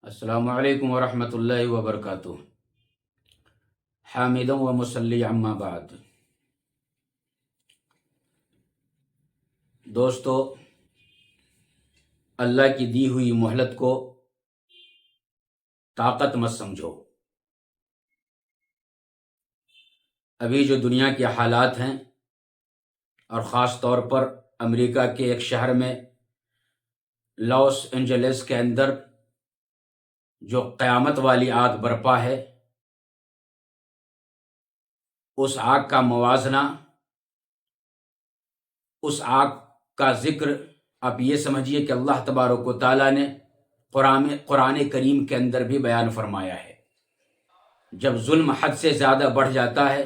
السلام علیکم ورحمۃ اللہ وبرکاتہ۔ حامدا و مصلی اما بعد۔ دوستو، اللہ کی دی ہوئی مہلت کو طاقت مت سمجھو۔ ابھی جو دنیا کے حالات ہیں اور خاص طور پر امریکہ کے ایک شہر میں لاس اینجلس کے اندر جو قیامت والی آگ برپا ہے، اس آگ کا موازنہ، اس آگ کا ذکر آپ یہ سمجھیے کہ اللہ تبارک و تعالیٰ نے قرآن کریم کے اندر بھی بیان فرمایا ہے۔ جب ظلم حد سے زیادہ بڑھ جاتا ہے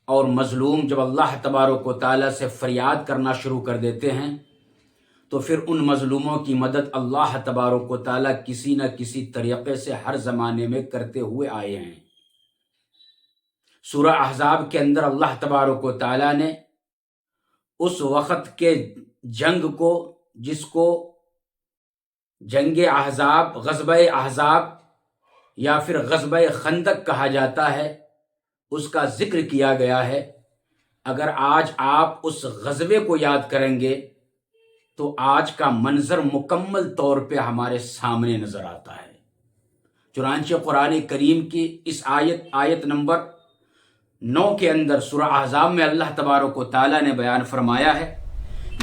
اور مظلوم جب اللہ تبارک و تعالیٰ سے فریاد کرنا شروع کر دیتے ہیں تو پھر ان مظلوموں کی مدد اللہ تبارک و تعالیٰ کسی نہ کسی طریقے سے ہر زمانے میں کرتے ہوئے آئے ہیں۔ سورہ احزاب کے اندر اللہ تبارک و تعالیٰ نے اس وقت کے جنگ کو، جس کو جنگ احزاب، غزوہ احزاب یا پھر غزوہ خندق کہا جاتا ہے، اس کا ذکر کیا گیا ہے۔ اگر آج آپ اس غزوے کو یاد کریں گے تو آج کا منظر مکمل طور پہ ہمارے سامنے نظر آتا ہے۔ چنانچہ قرآن کریم کی اس آیت نمبر 9 کے اندر سورہ احزاب میں اللہ تبارک و تعالیٰ نے بیان فرمایا ہے،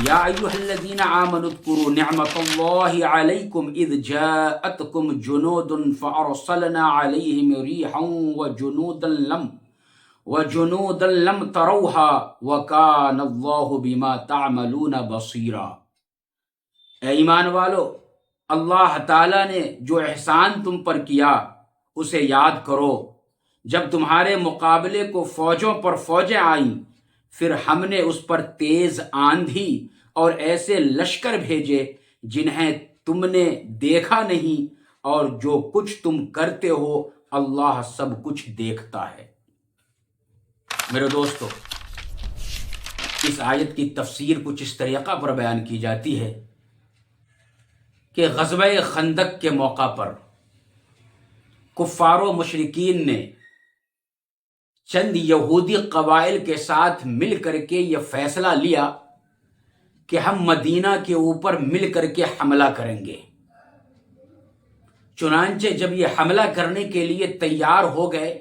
یا ایھا الذین آمنوا اذکروا نعمت اللہ علیکم اذ جاءتکم جنود فارسلنا علیہم ریحا وجنودا لم تروها وکان اللہ بما تعملون بصیرا۔ اے ایمان والو، اللہ تعالیٰ نے جو احسان تم پر کیا اسے یاد کرو۔ جب تمہارے مقابلے کو فوجوں پر فوجیں آئیں، پھر ہم نے اس پر تیز آندھی اور ایسے لشکر بھیجے جنہیں تم نے دیکھا نہیں، اور جو کچھ تم کرتے ہو اللہ سب کچھ دیکھتا ہے۔ میرے دوستو، اس آیت کی تفسیر کچھ اس طریقہ پر بیان کی جاتی ہے کہ غزوہ خندق کے موقع پر کفار و مشرکین نے چند یہودی قبائل کے ساتھ مل کر کے یہ فیصلہ لیا کہ ہم مدینہ کے اوپر مل کر کے حملہ کریں گے۔ چنانچہ جب یہ حملہ کرنے کے لیے تیار ہو گئے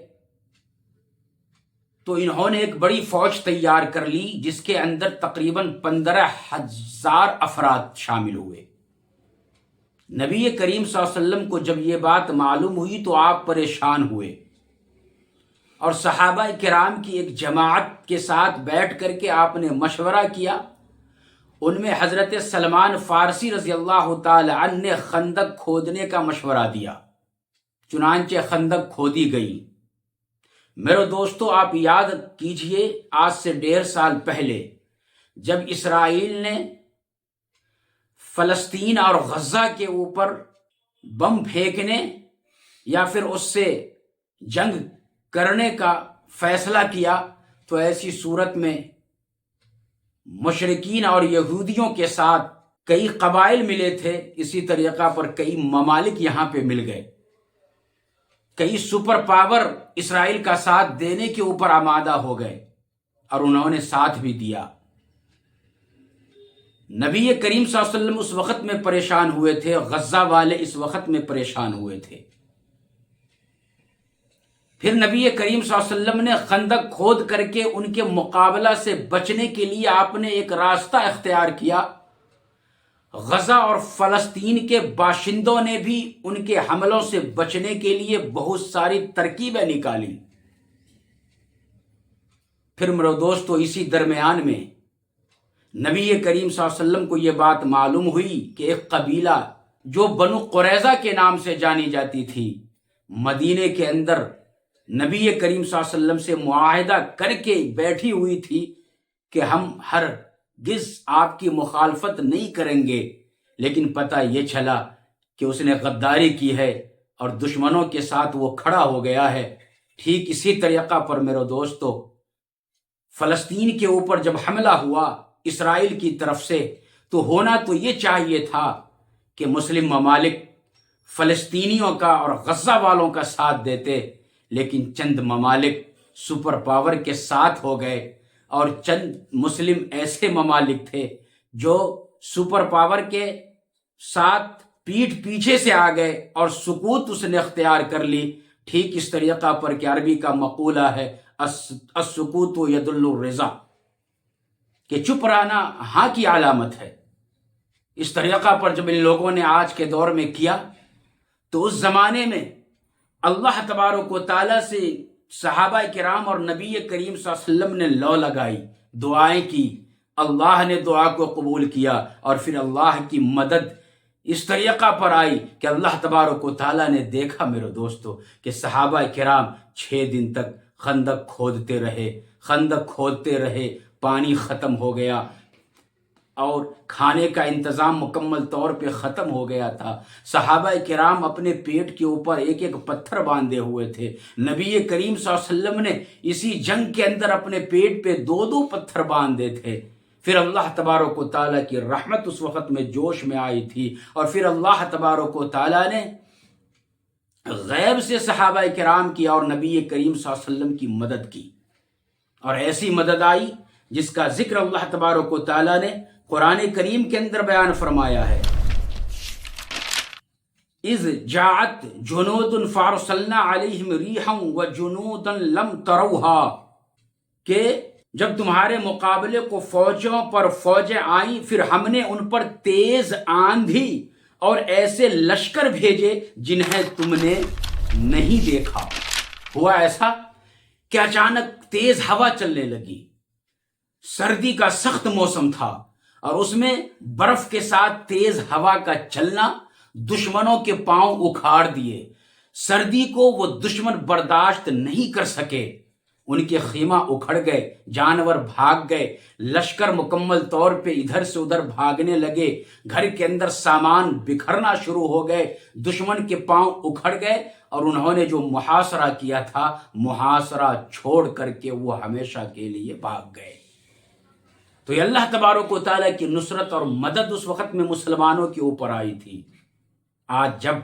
تو انہوں نے ایک بڑی فوج تیار کر لی، جس کے اندر تقریباً 15,000 افراد شامل ہوئے۔ نبی کریم صلی اللہ علیہ وسلم کو جب یہ بات معلوم ہوئی تو آپ پریشان ہوئے، اور صحابہ کرام کی ایک جماعت کے ساتھ بیٹھ کر کے آپ نے مشورہ کیا۔ ان میں حضرت سلمان فارسی رضی اللہ تعالی عنہ نے خندق کھودنے کا مشورہ دیا۔ چنانچہ خندق کھودی گئی۔ میرے دوستو، آپ یاد کیجئے، آج سے 1.5 سال پہلے جب اسرائیل نے فلسطین اور غزہ کے اوپر بم پھینکنے یا پھر اس سے جنگ کرنے کا فیصلہ کیا، تو ایسی صورت میں مشرکین اور یہودیوں کے ساتھ کئی قبائل ملے تھے، اسی طریقہ پر کئی ممالک یہاں پہ مل گئے، کئی سپر پاور اسرائیل کا ساتھ دینے کے اوپر آمادہ ہو گئے، اور انہوں نے ساتھ بھی دیا۔ نبی کریم صلی اللہ علیہ وسلم اس وقت میں پریشان ہوئے تھے، غزہ والے اس وقت میں پریشان ہوئے تھے۔ پھر نبی کریم صلی اللہ علیہ وسلم نے خندق کھود کر کے ان کے مقابلہ سے بچنے کے لیے آپ نے ایک راستہ اختیار کیا۔ غزہ اور فلسطین کے باشندوں نے بھی ان کے حملوں سے بچنے کے لیے بہت ساری ترکیبیں نکالی۔ پھر میرے دوستو، اسی درمیان میں نبی کریم صلی اللہ علیہ وسلم کو یہ بات معلوم ہوئی کہ ایک قبیلہ جو بنو قریظہ کے نام سے جانی جاتی تھی، مدینے کے اندر نبی کریم صلی اللہ علیہ وسلم سے معاہدہ کر کے بیٹھی ہوئی تھی کہ ہم ہرگز آپ کی مخالفت نہیں کریں گے، لیکن پتہ یہ چلا کہ اس نے غداری کی ہے اور دشمنوں کے ساتھ وہ کھڑا ہو گیا ہے۔ ٹھیک اسی طریقہ پر میرے دوستو، فلسطین کے اوپر جب حملہ ہوا اسرائیل کی طرف سے، تو ہونا تو یہ چاہیے تھا کہ مسلم ممالک فلسطینیوں کا اور غزہ والوں کا ساتھ دیتے، لیکن چند ممالک سپر پاور کے ساتھ ہو گئے، اور چند مسلم ایسے ممالک تھے جو سپر پاور کے ساتھ پیٹھ پیچھے سے آ گئے اور سکوت اس نے اختیار کر لی، ٹھیک اس طریقہ پر کہ عربی کا مقولہ ہے السکوت یدل الرضا، کہ چپ رہنا ہاں کی علامت ہے۔ اس طریقہ پر جب ان لوگوں نے آج کے دور میں کیا تو اس زمانے میں اللہ تبارک و تعالیٰ سے صحابہ کرام اور نبی کریم صلی اللہ علیہ وسلم نے لو لگائی، دعائیں کی، اللہ نے دعا کو قبول کیا، اور پھر اللہ کی مدد اس طریقہ پر آئی کہ اللہ تبارک و تعالیٰ نے دیکھا میرے دوستو کہ صحابہ کرام 6 دن تک خندق کھودتے رہے، پانی ختم ہو گیا اور کھانے کا انتظام مکمل طور پہ ختم ہو گیا تھا۔ صحابہ کرام اپنے پیٹ کے اوپر ایک ایک پتھر باندھے ہوئے تھے، نبی کریم صلی اللہ علیہ وسلم نے اسی جنگ کے اندر اپنے پیٹ پہ 2 پتھر باندھے تھے۔ پھر اللہ تبارک و تعالیٰ کی رحمت اس وقت میں جوش میں آئی تھی، اور پھر اللہ تبارک و تعالیٰ نے غیب سے صحابہ کرام کی اور نبی کریم صلی اللہ علیہ وسلم کی مدد کی، اور ایسی مدد آئی جس کا ذکر اللہ تبارک و تعالیٰ نے قرآن کریم کے اندر بیان فرمایا ہے۔ اذ جاءت جنود فارسلنا علیہم ریحا وجنودا لم تروہا، کہ جب تمہارے مقابلے کو فوجوں پر فوجیں آئیں، پھر ہم نے ان پر تیز آندھی اور ایسے لشکر بھیجے جنہیں تم نے نہیں دیکھا۔ ہوا ایسا کہ اچانک تیز ہوا چلنے لگی، سردی کا سخت موسم تھا، اور اس میں برف کے ساتھ تیز ہوا کا چلنا دشمنوں کے پاؤں اکھاڑ دیے۔ سردی کو وہ دشمن برداشت نہیں کر سکے، ان کے خیمہ اکھڑ گئے، جانور بھاگ گئے، لشکر مکمل طور پہ ادھر سے ادھر بھاگنے لگے، گھر کے اندر سامان بکھرنا شروع ہو گئے، دشمن کے پاؤں اکھڑ گئے، اور انہوں نے جو محاصرہ کیا تھا، محاصرہ چھوڑ کر کے وہ ہمیشہ کے لیے بھاگ گئے۔ تو یہ اللہ تبارک و تعالیٰ کی نصرت اور مدد اس وقت میں مسلمانوں کے اوپر آئی تھی۔ آج جب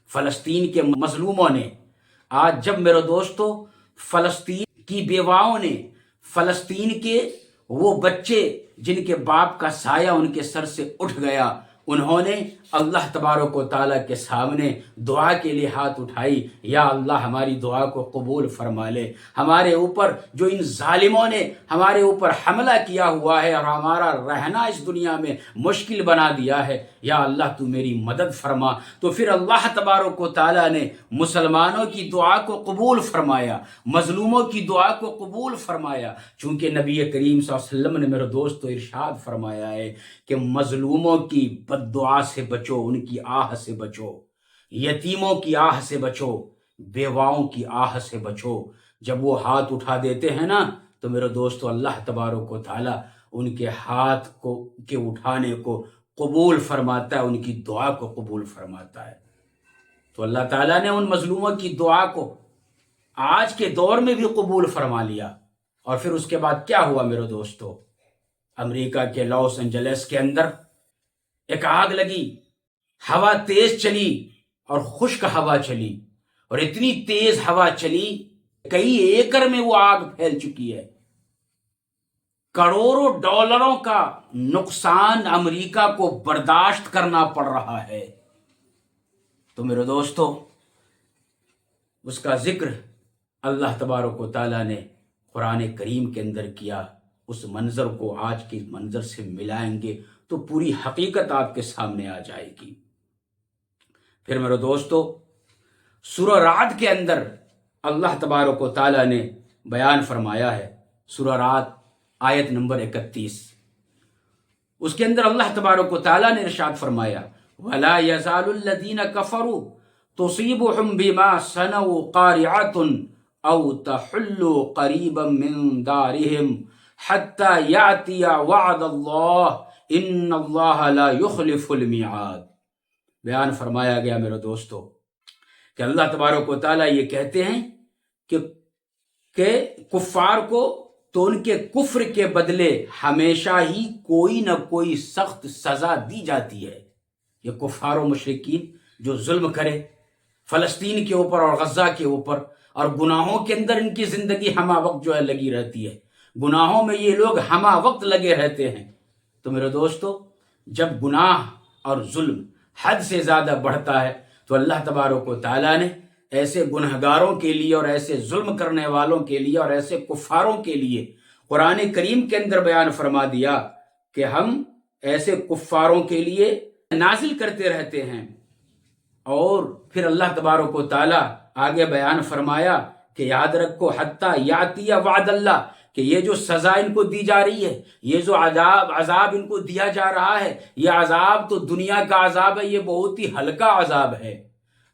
فلسطین کے مظلوموں نے، آج جب میرے دوستو فلسطین کی بیواؤں نے، فلسطین کے وہ بچے جن کے باپ کا سایہ ان کے سر سے اٹھ گیا، انہوں نے اللہ تبارک و تعالیٰ کے سامنے دعا کے لیے ہاتھ اٹھائی، یا اللہ ہماری دعا کو قبول فرما لے، ہمارے اوپر جو ان ظالموں نے ہمارے اوپر حملہ کیا ہوا ہے اور ہمارا رہنا اس دنیا میں مشکل بنا دیا ہے، یا اللہ تو میری مدد فرما۔ تو پھر اللہ تبارک و تعالیٰ نے مسلمانوں کی دعا کو قبول فرمایا، مظلوموں کی دعا کو قبول فرمایا، چونکہ نبی کریم صلی اللہ علیہ وسلم نے میرے دوستو ارشاد فرمایا ہے کہ مظلوموں کی بد دعا سے بچو، ان کی آہ سے بچو، یتیموں کی آہ سے بچو، بیواؤں کی آہ سے بچو۔ جب وہ ہاتھ اٹھا دیتے ہیں نا تو میرے دوستو اللہ تبارک و تعالیٰ ان کے ہاتھ کو کے اٹھانے کو قبول فرماتا ہے، ان کی دعا کو قبول فرماتا ہے۔ تو اللہ تعالیٰ نے ان مظلوموں کی دعا کو آج کے دور میں بھی قبول فرما لیا۔ اور پھر اس کے بعد کیا ہوا میرے دوستو؟ امریکہ کے لاس اینجلس کے اندر ایک آگ لگی، ہوا تیز چلی اور خشک ہوا چلی، اور اتنی تیز ہوا چلی کئی ایکڑ میں وہ آگ پھیل چکی ہے، کروڑوں ڈالروں کا نقصان امریکہ کو برداشت کرنا پڑ رہا ہے۔ تو میرے دوستو اس کا ذکر اللہ تبارک و تعالیٰ نے قرآن کریم کے اندر کیا۔ اس منظر کو آج کے منظر سے ملائیں گے تو پوری حقیقت آپ کے سامنے آ جائے گی۔ پھر میرے دوستو سورہ رعد کے اندر اللہ تبارک و تعالیٰ نے بیان فرمایا ہے، سورہ رعد آیت نمبر 31، اس کے اندر اللہ تبارک و تعالیٰ نے ارشاد فرمایا وَلَا يَزَالُ الَّذِينَ كَفَرُوا تُصِيبُهُمْ بِمَا صَنَعُوا قَارِعَةٌ أَوْ تَحُلُّ قَرِيبًا مِّن دَارِهِمْ حَتَّى يَأْتِيَ وَعْدَ اللَّهِ ان اللہ لا یخلف المیعاد۔ بیان فرمایا گیا میرے دوستو کہ اللہ تبارک و تعالیٰ یہ کہتے ہیں کہ کفار کو تو ان کے کفر کے بدلے ہمیشہ ہی کوئی نہ کوئی سخت سزا دی جاتی ہے۔ یہ کفار و مشرکین جو ظلم کرے فلسطین کے اوپر اور غزہ کے اوپر، اور گناہوں کے اندر ان کی زندگی ہمہ وقت جو ہے لگی رہتی ہے، گناہوں میں یہ لوگ ہمہ وقت لگے رہتے ہیں، تو میرے دوستو جب گناہ اور ظلم حد سے زیادہ بڑھتا ہے تو اللہ تبارک و تعالیٰ نے ایسے گنہگاروں کے لیے اور ایسے ظلم کرنے والوں کے لیے اور ایسے کفاروں کے لیے قرآن کریم کے اندر بیان فرما دیا کہ ہم ایسے کفاروں کے لیے نازل کرتے رہتے ہیں۔ اور پھر اللہ تبارک و تعالیٰ آگے بیان فرمایا کہ یاد رکھو حتیٰ یاتی وعد اللہ، کہ یہ جو سزا ان کو دی جا رہی ہے، یہ جو عذاب ان کو دیا جا رہا ہے، یہ عذاب تو دنیا کا عذاب ہے، یہ بہت ہی ہلکا عذاب ہے۔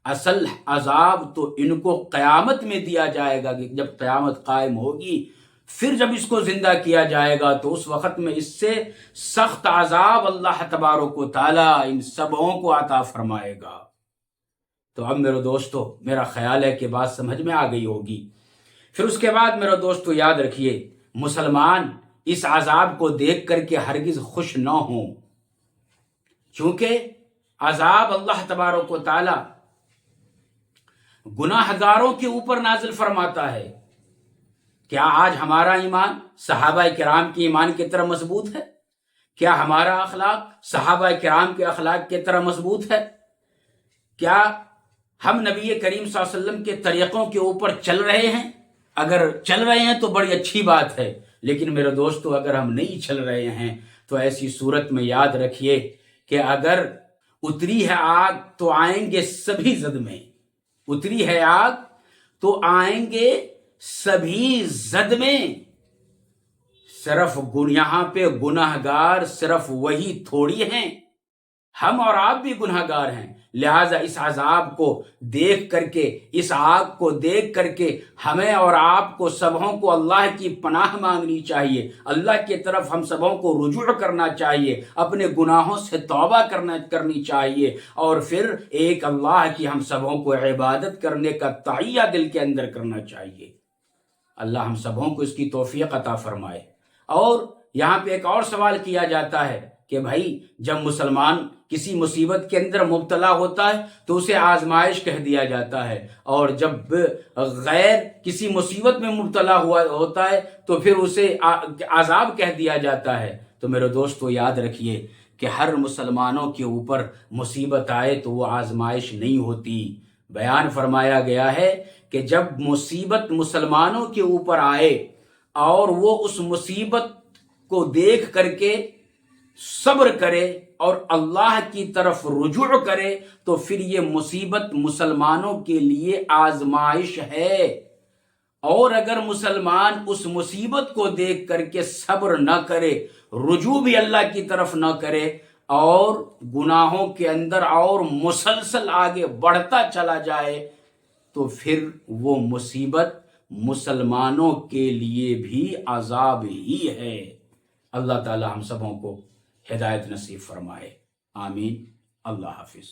اصل عذاب تو ان کو قیامت میں دیا جائے گا، کہ جب قیامت قائم ہوگی پھر جب اس کو زندہ کیا جائے گا تو اس وقت میں اس سے سخت عذاب اللہ تبارک و تعالیٰ ان سبوں کو عطا فرمائے گا۔ تو اب میرے دوستو میرا خیال ہے کہ بات سمجھ میں آ گئی ہوگی۔ پھر اس کے بعد میرے دوستو یاد رکھیے، مسلمان اس عذاب کو دیکھ کر کے ہرگز خوش نہ ہوں، چونکہ عذاب اللہ تبارک و تعالی گناہ گاروں کے اوپر نازل فرماتا ہے۔ کیا آج ہمارا ایمان صحابہ کرام کے ایمان کی طرح مضبوط ہے؟ کیا ہمارا اخلاق صحابہ کرام کے اخلاق کی طرح مضبوط ہے؟ کیا ہم نبی کریم صلی اللہ علیہ وسلم کے طریقوں کے اوپر چل رہے ہیں؟ اگر چل رہے ہیں تو بڑی اچھی بات ہے، لیکن میرے دوستو اگر ہم نہیں چل رہے ہیں تو ایسی صورت میں یاد رکھیے کہ اگر اتری ہے آگ تو آئیں گے سبھی زد میں، اتری ہے آگ تو آئیں گے سبھی زد میں۔ صرف یہاں پہ گناہ گار صرف وہی تھوڑی ہیں، ہم اور آپ بھی گناہ گار ہیں، لہٰذا اس عذاب کو دیکھ کر کے، اس آگ کو دیکھ کر کے ہمیں اور آپ کو سبوں کو اللہ کی پناہ مانگنی چاہیے، اللہ کی طرف ہم سبوں کو رجوع کرنا چاہیے، اپنے گناہوں سے توبہ کرنی چاہیے، اور پھر ایک اللہ کی ہم سبوں کو عبادت کرنے کا تہیہ دل کے اندر کرنا چاہیے۔ اللہ ہم سبوں کو اس کی توفیق عطا فرمائے۔ اور یہاں پہ ایک اور سوال کیا جاتا ہے کہ بھائی جب مسلمان کسی مصیبت کے اندر مبتلا ہوتا ہے تو اسے آزمائش کہہ دیا جاتا ہے، اور جب غیر کسی مصیبت میں مبتلا ہوتا ہے تو پھر اسے عذاب کہہ دیا جاتا ہے۔ تو میرے دوستو یاد رکھیے کہ ہر مسلمانوں کے اوپر مصیبت آئے تو وہ آزمائش نہیں ہوتی۔ بیان فرمایا گیا ہے کہ جب مصیبت مسلمانوں کے اوپر آئے اور وہ اس مصیبت کو دیکھ کر کے صبر کرے اور اللہ کی طرف رجوع کرے تو پھر یہ مصیبت مسلمانوں کے لیے آزمائش ہے، اور اگر مسلمان اس مصیبت کو دیکھ کر کے صبر نہ کرے، رجوع بھی اللہ کی طرف نہ کرے اور گناہوں کے اندر اور مسلسل آگے بڑھتا چلا جائے تو پھر وہ مصیبت مسلمانوں کے لیے بھی عذاب ہی ہے۔ اللہ تعالی ہم سبوں کو ہدایت نصیب فرمائے، آمین۔ اللہ حافظ۔